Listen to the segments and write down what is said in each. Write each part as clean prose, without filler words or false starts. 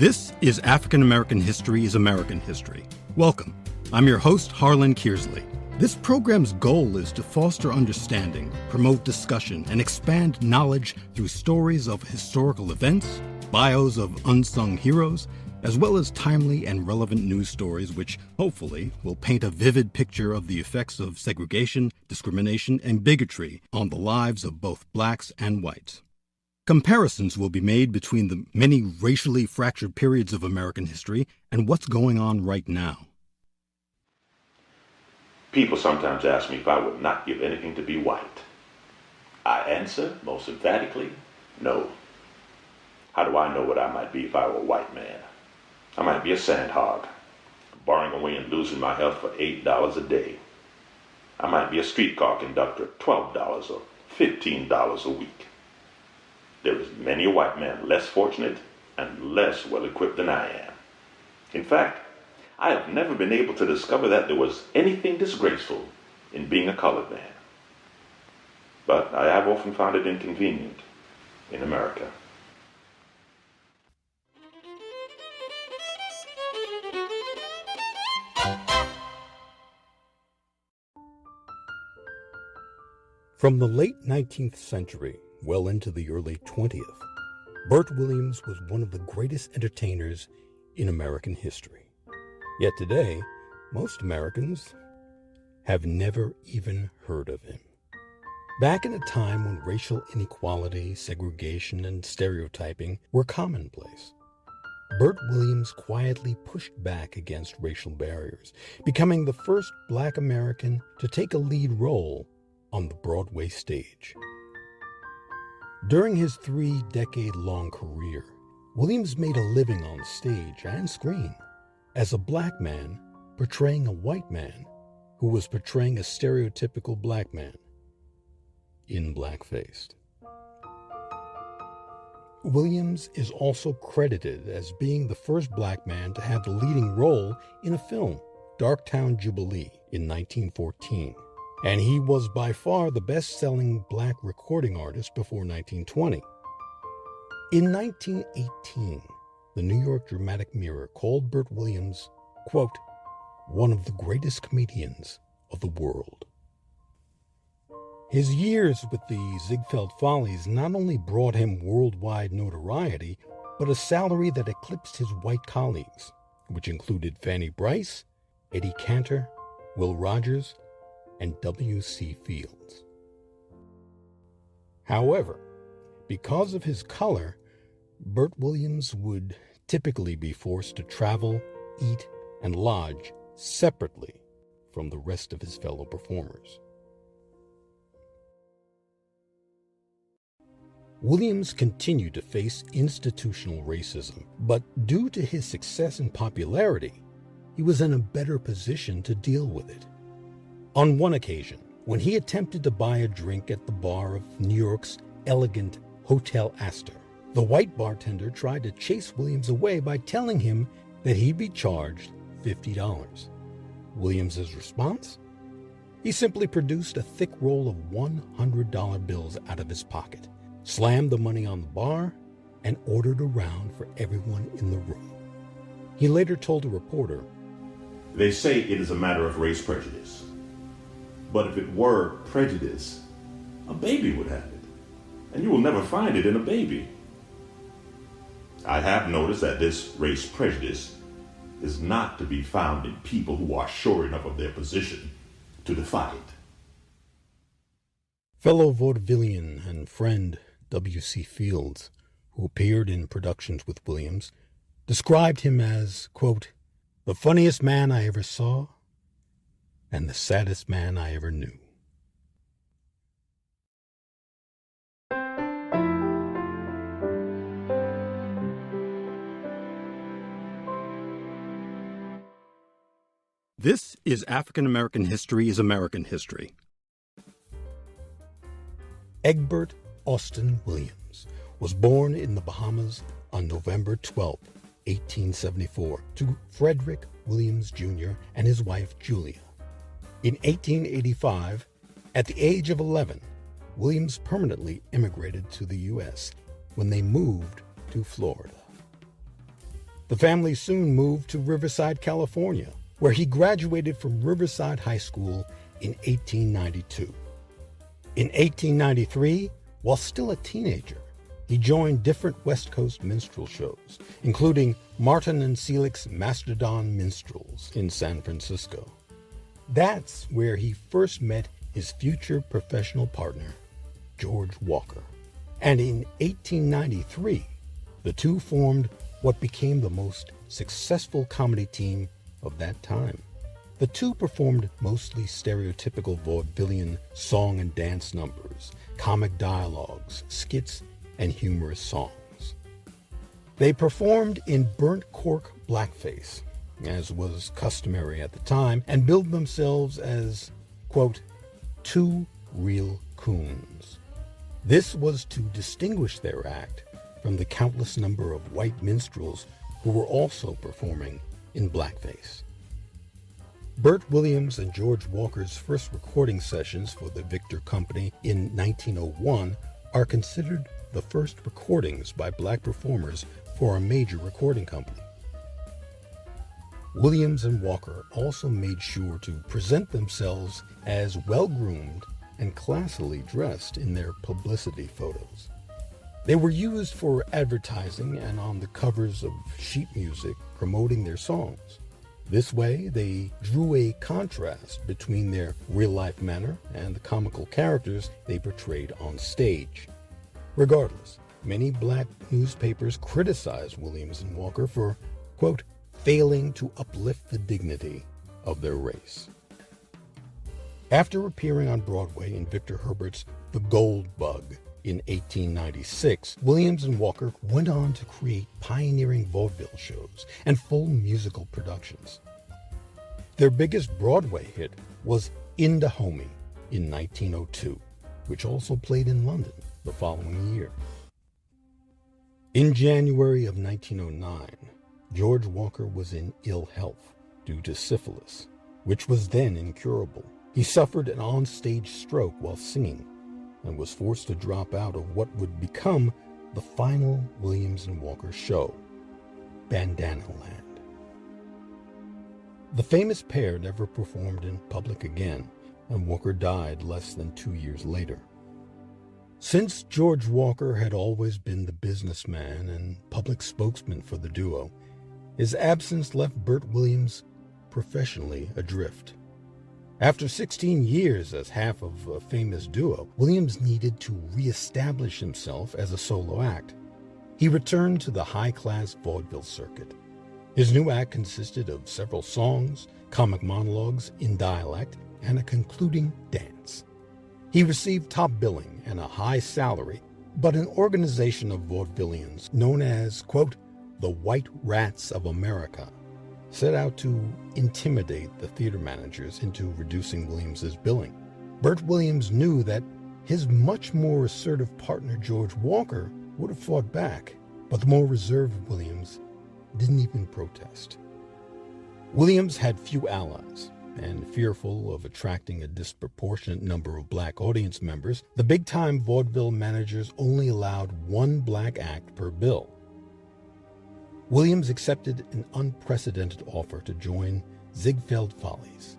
This is African American History is American History. Welcome. I'm your host, Harlan Kearsley. This program's goal is to foster understanding, promote discussion, and expand knowledge through stories of historical events, bios of unsung heroes, as well as timely and relevant news stories which, hopefully, will paint a vivid picture of the effects of segregation, discrimination, and bigotry on the lives of both blacks and whites. Comparisons will be made between the many racially fractured periods of American history and what's going on right now. People sometimes ask me if I would not give anything to be white. I answer most emphatically, no. How do I know what I might be if I were a white man? I might be a sandhog, borrowing away and losing my health for $8 a day. I might be a streetcar conductor at $12 or $15 a week. There is many a white man less fortunate and less well-equipped than I am. In fact, I have never been able to discover that there was anything disgraceful in being a colored man. But I have often found it inconvenient in America. From the late 19th century well into the early 20th, Bert Williams was one of the greatest entertainers in American history. Yet today, most Americans have never even heard of him. Back in a time when racial inequality, segregation, and stereotyping were commonplace, Bert Williams quietly pushed back against racial barriers, becoming the first Black American to take a lead role on the Broadway stage. During his 3-decade-long career, Williams made a living on stage and screen as a black man portraying a white man who was portraying a stereotypical black man in blackface. Williams is also credited as being the first black man to have the leading role in a film, Darktown Jubilee, in 1914. And he was by far the best-selling black recording artist before 1920. In 1918, the New York Dramatic Mirror called Bert Williams, quote, one of the greatest comedians of the world. His years with the Ziegfeld Follies not only brought him worldwide notoriety, but a salary that eclipsed his white colleagues, which included Fanny Brice, Eddie Cantor, Will Rogers, and W.C. Fields. However, because of his color, Bert Williams would typically be forced to travel, eat, and lodge separately from the rest of his fellow performers. Williams continued to face institutional racism, but due to his success and popularity, he was in a better position to deal with it. On one occasion, when he attempted to buy a drink at the bar of New York's elegant Hotel Astor, the white bartender tried to chase Williams away by telling him that he'd be charged $50. Williams's response? He simply produced a thick roll of $100 bills out of his pocket, slammed the money on the bar, and ordered a round for everyone in the room. He later told a reporter, They say it is a matter of race prejudice. But if it were prejudice, a baby would have it. And you will never find it in a baby. I have noticed that this race prejudice is not to be found in people who are sure enough of their position to defy it. Fellow vaudevillian and friend W.C. Fields, who appeared in productions with Williams, described him as, quote, the funniest man I ever saw and the saddest man I ever knew. This is African American History is American History. Egbert Austin Williams was born in the Bahamas on November 12, 1874, to Frederick Williams Jr. and his wife Julia. In 1885, at the age of 11, Williams permanently immigrated to the U.S. when they moved to Florida. The family soon moved to Riverside, California, where he graduated from Riverside High School in 1892. In 1893, while still a teenager, he joined different West Coast minstrel shows, including Martin and Selig's Mastodon Minstrels in San Francisco. That's where he first met his future professional partner, George Walker. And in 1893, the two formed what became the most successful comedy team of that time. The two performed mostly stereotypical vaudevillian song and dance numbers, comic dialogues, skits, and humorous songs. They performed in burnt cork blackface, as was customary at the time, and billed themselves as, quote, two real coons. This was to distinguish their act from the countless number of white minstrels who were also performing in blackface. Bert Williams and George Walker's first recording sessions for the Victor Company in 1901 are considered the first recordings by black performers for a major recording company. Williams and Walker also made sure to present themselves as well-groomed and classily dressed in their publicity photos. They were used for advertising and on the covers of sheet music promoting their songs. This way, they drew a contrast between their real-life manner and the comical characters they portrayed on stage. Regardless, many black newspapers criticized Williams and Walker for, quote, failing to uplift the dignity of their race. After appearing on Broadway in Victor Herbert's The Gold Bug in 1896, Williams and Walker went on to create pioneering vaudeville shows and full musical productions. Their biggest Broadway hit was In the Homie in 1902, which also played in London the following year. In January of 1909, George Walker was in ill health due to syphilis, which was then incurable. He suffered an on-stage stroke while singing and was forced to drop out of what would become the final Williams and Walker show, Bandana Land. The famous pair never performed in public again, and Walker died less than 2 years later. Since George Walker had always been the businessman and public spokesman for the duo, his absence left Bert Williams professionally adrift. After 16 years as half of a famous duo, Williams needed to reestablish himself as a solo act. He returned to the high-class vaudeville circuit. His new act consisted of several songs, comic monologues in dialect, and a concluding dance. He received top billing and a high salary, but an organization of vaudevillians known as, quote, the White Rats of America set out to intimidate the theater managers into reducing Williams's billing. Bert Williams knew that his much more assertive partner George Walker would have fought back, but the more reserved Williams didn't even protest. Williams had few allies, and fearful of attracting a disproportionate number of black audience members, the big-time vaudeville managers only allowed one black act per bill. Williams accepted an unprecedented offer to join Ziegfeld Follies.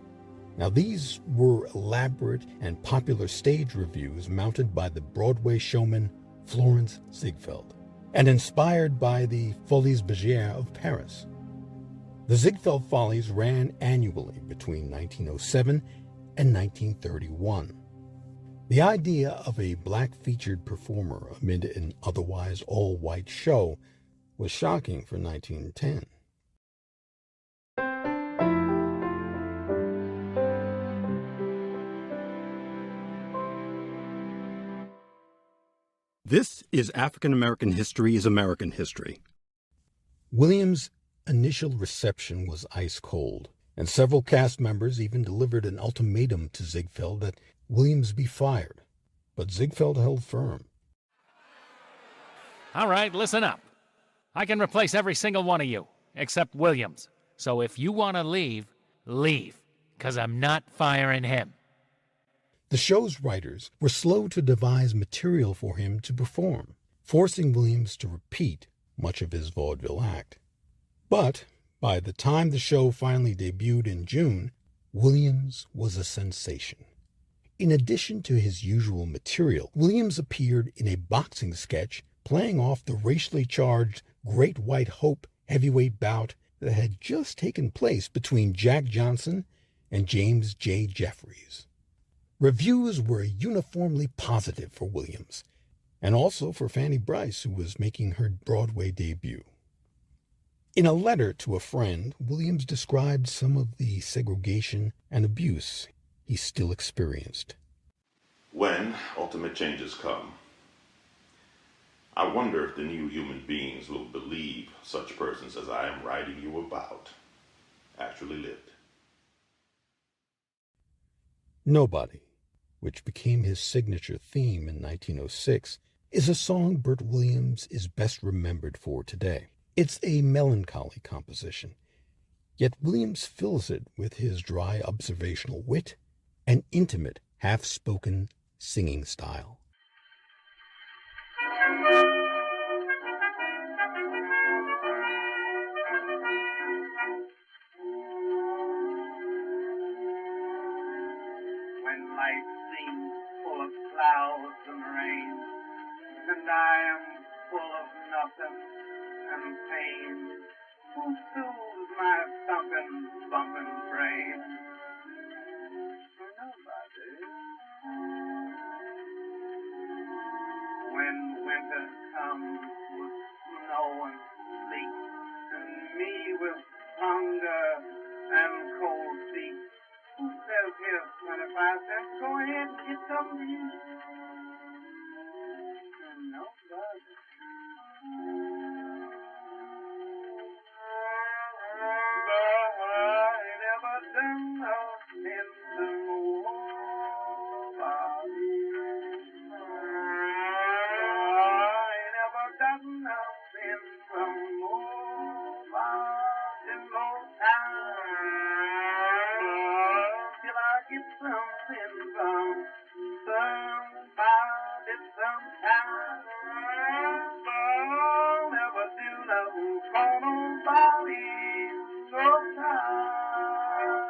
Now, these were elaborate and popular stage revues mounted by the Broadway showman Florence Ziegfeld and inspired by the Folies Bergère of Paris. The Ziegfeld Follies ran annually between 1907 and 1931. The idea of a black featured performer amid an otherwise all-white show was shocking for 1910. This is African American History is American History. Williams' initial reception was ice cold, and several cast members even delivered an ultimatum to Ziegfeld that Williams be fired. But Ziegfeld held firm. All right, listen up. I can replace every single one of you, except Williams. So if you want to leave, leave, because I'm not firing him. The show's writers were slow to devise material for him to perform, forcing Williams to repeat much of his vaudeville act. But by the time the show finally debuted in June, Williams was a sensation. In addition to his usual material, Williams appeared in a boxing sketch playing off the racially charged Great White Hope heavyweight bout that had just taken place between Jack Johnson and James J. Jeffries. Reviews were uniformly positive for Williams, and also for Fanny Brice, who was making her Broadway debut. In a letter to a friend, Williams described some of the segregation and abuse he still experienced. When ultimate changes come, I wonder if the new human beings will believe such persons as I am writing you about actually lived. Nobody, which became his signature theme in 1906, is a song Bert Williams is best remembered for today. It's a melancholy composition, yet Williams fills it with his dry observational wit and intimate, half-spoken singing style. When life seems full of clouds and rain, and I am full of nothing and pain, who soothes my thumping, bumping brain? Nobody. When winter comes with snow and sleet, and me with hunger and cold feet, who says here's 25 cents, go ahead and get something to eat? Nobody. But I never done nothing to nobody. I never done nothing from nobody no time. Till I get something from somebody sometime. I'll never do nothing for nobody no time.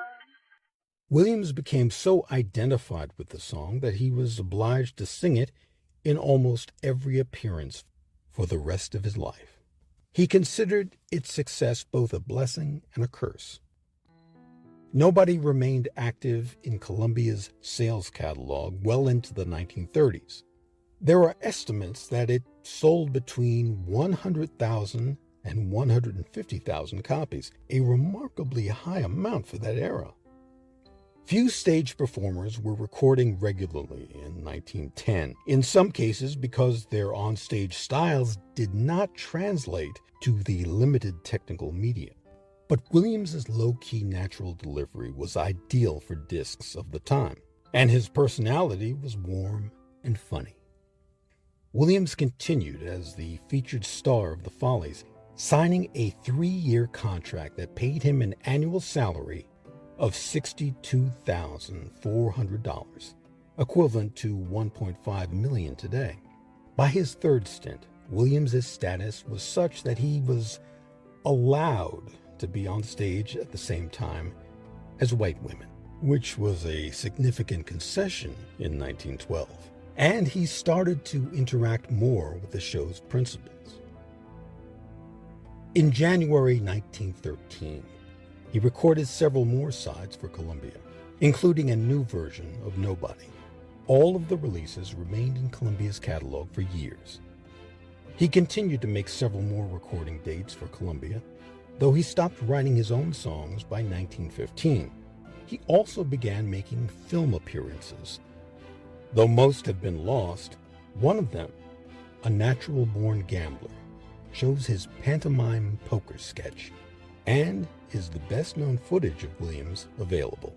Williams became so identified with the song that he was obliged to sing it in almost every appearance for the rest of his life. He considered its success both a blessing and a curse. Nobody remained active in Columbia's sales catalog well into the 1930s. There are estimates that it sold between 100,000 and 150,000 copies, a remarkably high amount for that era. Few stage performers were recording regularly in 1910, in some cases because their onstage styles did not translate to the limited technical media. But Williams's low-key natural delivery was ideal for discs of the time, and his personality was warm and funny. Williams continued as the featured star of the Follies, signing a 3-year contract that paid him an annual salary of $62,400, equivalent to $1.5 million today. By his third stint, Williams's status was such that he was allowed to be on stage at the same time as white women, which was a significant concession in 1912. And he started to interact more with the show's principals. In January 1913, he recorded several more sides for Columbia, including a new version of Nobody. All of the releases remained in Columbia's catalog for years. He continued to make several more recording dates for Columbia, though he stopped writing his own songs by 1915. He also began making film appearances. Though most have been lost, one of them, A Natural-Born Gambler, shows his pantomime poker sketch and is the best-known footage of Williams available.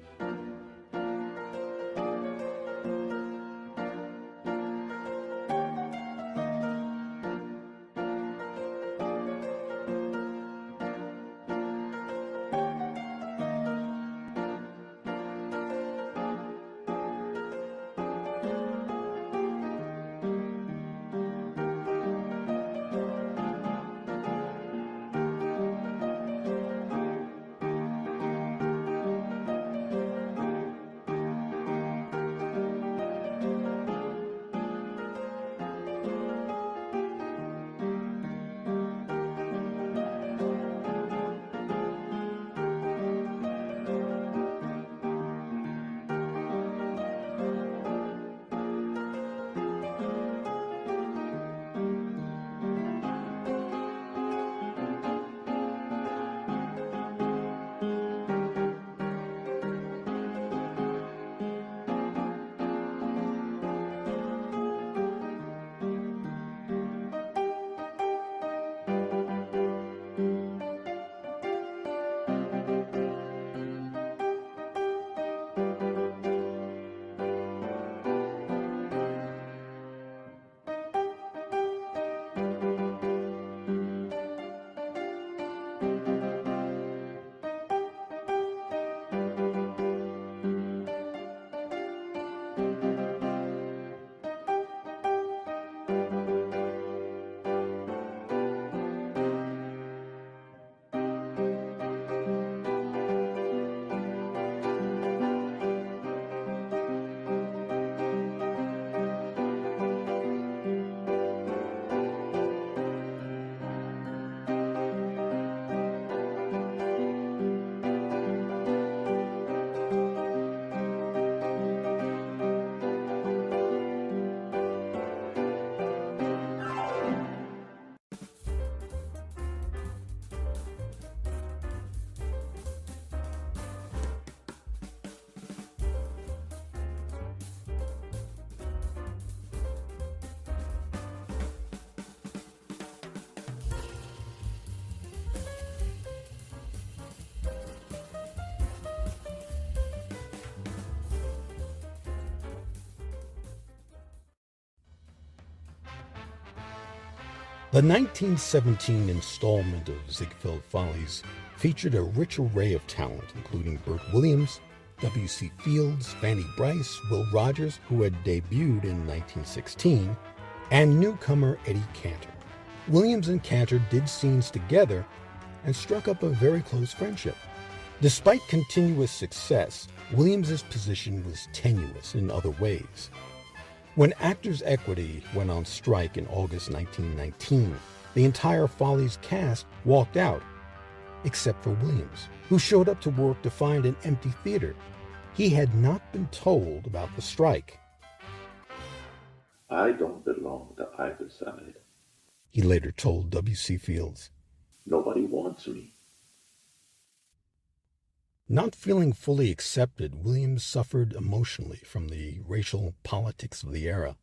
The 1917 installment of Ziegfeld Follies featured a rich array of talent, including Bert Williams, W.C. Fields, Fanny Bryce, Will Rogers, who had debuted in 1916, and newcomer Eddie Cantor. Williams and Cantor did scenes together and struck up a very close friendship. Despite continuous success, Williams's position was tenuous in other ways. When Actors' Equity went on strike in August 1919, the entire Follies cast walked out, except for Williams, who showed up to work to find an empty theater. He had not been told about the strike. I don't belong to either side. He later told W.C. Fields. Nobody wants me. Not feeling fully accepted, Williams suffered emotionally from the racial politics of the era.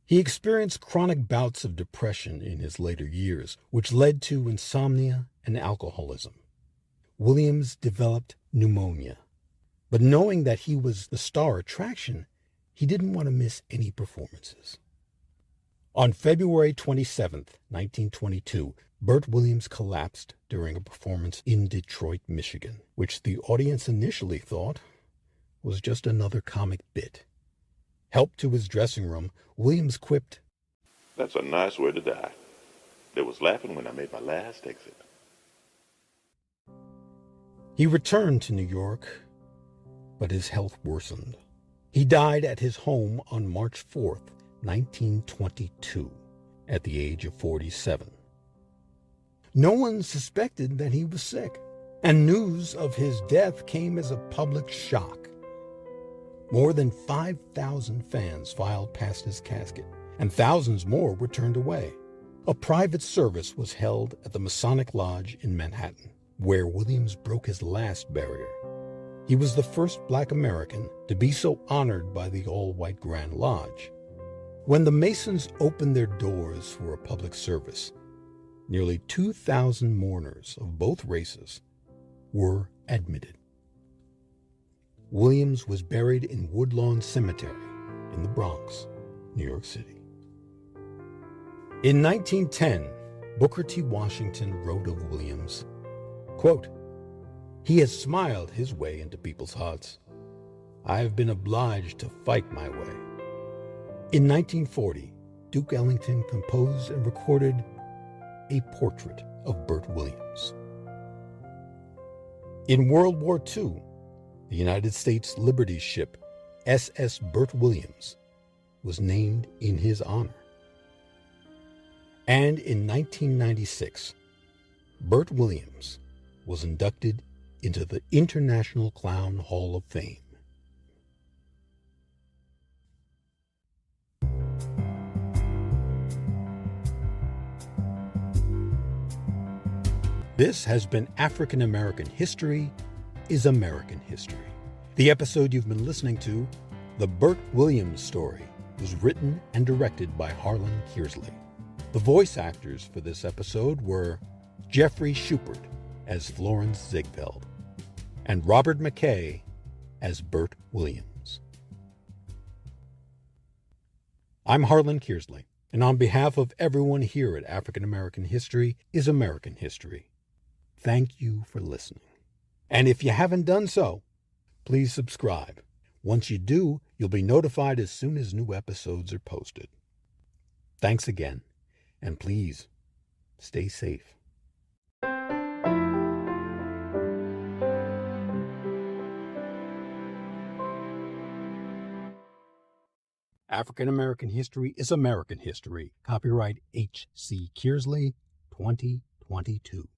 He experienced chronic bouts of depression in his later years, which led to insomnia and alcoholism. Williams developed pneumonia. But knowing that he was the star attraction, he didn't want to miss any performances. On February 27, 1922, Bert Williams collapsed during a performance in Detroit, Michigan, which the audience initially thought was just another comic bit. Helped to his dressing room, Williams quipped, "That's a nice way to die. They was laughing when I made my last exit." He returned to New York, but his health worsened. He died at his home on March 4th, 1922, at the age of 47. No one suspected that he was sick, and news of his death came as a public shock. More than 5,000 fans filed past his casket, and thousands more were turned away. A private service was held at the Masonic Lodge in Manhattan, where Williams broke his last barrier. He was the first Black American to be so honored by the all-white Grand Lodge. When the Masons opened their doors for a public service, nearly 2,000 mourners of both races were admitted. Williams was buried in Woodlawn Cemetery in the Bronx, New York City. In 1910, Booker T. Washington wrote of Williams, quote, "He has smiled his way into people's hearts. I have been obliged to fight my way." In 1940, Duke Ellington composed and recorded a portrait of Bert Williams. In World War II, the United States Liberty ship SS Bert Williams was named in his honor. And in 1996, Bert Williams was inducted into the International Clown Hall of Fame. This has been African American History is American History. The episode you've been listening to, The Bert Williams Story, was written and directed by Harlan Kearsley. The voice actors for this episode were Jeffrey Schubert as Florence Ziegfeld and Robert McKay as Bert Williams. I'm Harlan Kearsley, and on behalf of everyone here at African American History is American History, thank you for listening. And if you haven't done so, please subscribe. Once you do, you'll be notified as soon as new episodes are posted. Thanks again, and please stay safe. African American History is American History. Copyright H.C. Kearsley, 2022.